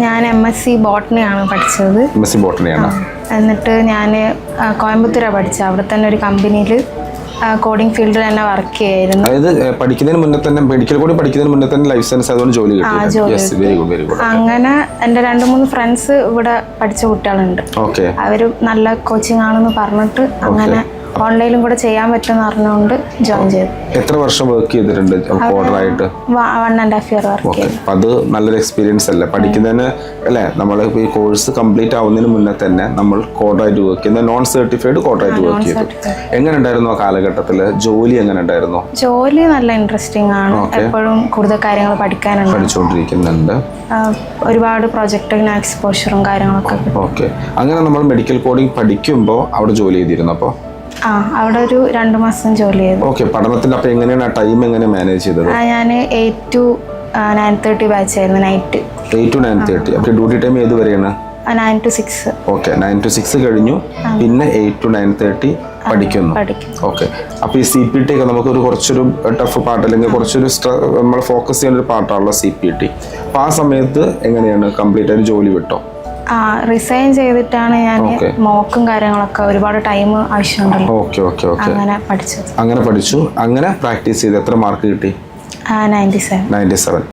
ഞാൻ MSc ബോട്ടണിയാണ് പഠിച്ചത്. MSc ബോട്ടണിയാണ്. എന്നിട്ട് ഞാൻ കോയമ്പത്തൂരാണ് പഠിച്ചത്. അവിടെ തന്നെ ഒരു കമ്പനിയിൽ കോഡിംഗ് ഫീൽഡിൽ തന്നെ വർക്ക് ചെയ്യായിരുന്നു. അതായത് പഠിക്കുന്നതിന് മുന്നേ തന്നെ മെഡിക്കൽ കോഡിംഗ് പഠിക്കുന്നതിന് മുന്നേ തന്നെ ലൈഫ് സയൻസ് അതുകൊണ്ട് ജോലി കിട്ടി. അങ്ങനെ എൻ്റെ 2-3 ഫ്രണ്ട്സ് ഇവിടെ പഠിച്ച കുട്ടികളുണ്ട്. അവർ നല്ല കോച്ചിങ് ആണെന്ന് പറഞ്ഞിട്ട് അങ്ങനെ ഓൺലൈനിലും കൂടെ ചെയ്യാൻ പറ്റുമെന്ന് അറിഞ്ഞുകൊണ്ട് ജോയിൻ ചെയ്തു. എത്ര വർഷം വർക്ക് ചെയ്തിട്ടുണ്ട് കോഡറായിട്ട്? 1.5 year വർക്ക് ചെയ്തു. അത് നല്ലൊരു എക്സ്പീരിയൻസ് അല്ലേ പഠിക്കുന്നതിന് അല്ലേ? നമ്മൾ ഈ കോഴ്സ് കംപ്ലീറ്റ് ആവുന്നതിന് മുന്നേ തന്നെ നമ്മൾ കോഡറായിട്ട് വർക്ക് ചെയ്യുന്ന നോൺ സർട്ടിഫൈഡ് കോഡറായിട്ട് വർക്ക് ചെയ്തു. എങ്ങനെ ഉണ്ടായിരുന്നു ആ കാലഘട്ടത്തിൽ? ജോലി എങ്ങനെ ഉണ്ടായിരുന്നു? ജോലി നല്ല ഇൻട്രസ്റ്റിംഗ് ആണ്. എപ്പോഴും കൂടുതൽ കാര്യങ്ങൾ പഠിച്ചുകൊണ്ടിരിക്കുന്നുണ്ട്. ഒരുപാട് പ്രൊജക്റ്റിന് എക്സ്പോഷറും കാര്യങ്ങളൊക്കെ. ഓക്കെ. അങ്ങനെ നമ്മൾ മെഡിക്കൽ കോഡിംഗ് പഠിക്കുമ്പോൾ അവിടെ ജോലി ചെയ്തിരുന്നു. അപ്പോൾ അവിടെ ഒരു 2 മാസം ജോലി ചെയ്തു. ഓക്കെ. പഠനത്തിന്റെ അപ്പോൾ എങ്ങനെയാണ് ടൈം എങ്ങനെ മാനേജ് ചെയ്തത്? ഞാൻ 8 to 9:30 ബാച്ച് ആയിരുന്നു. Night 8 to 9:30. അപ്പോൾ ഡ്യൂട്ടി ടൈം ഏത് വരെയാണ്? 9 to 6. ഓക്കെ. 9 to 6 കഴിഞ്ഞു. പിന്നെ 8 to 9:30 പഠിക്കുന്നു. ഓക്കെ. അപ്പോൾ ഈ CPT ഒക്കെ നമുക്കൊരു കുറച്ചൊരു ടഫ് പാർട്ട് അല്ലെങ്കിൽ കുറച്ചൊരു നമ്മൾ ഫോക്കസ് ചെയ്യുന്ന ഒരു പാർട്ടാണല്ലോ CPT. അപ്പോൾ ആ സമയത്ത് എങ്ങനെയാണ് കംപ്ലീറ്റ് ആയിട്ട് ജോലി വിട്ടോ? റിസൈൻ ചെയ്തിട്ടാണ് ഞാൻ മോക്കും കാര്യങ്ങളൊക്കെ ഒരുപാട് ടൈം ആവശ്യമുണ്ടല്ലോ. അങ്ങനെ പഠിച്ചു. അങ്ങനെ പ്രാക്ടീസ് ചെയ്ത് എത്ര മാർക്ക് കിട്ടി? 97.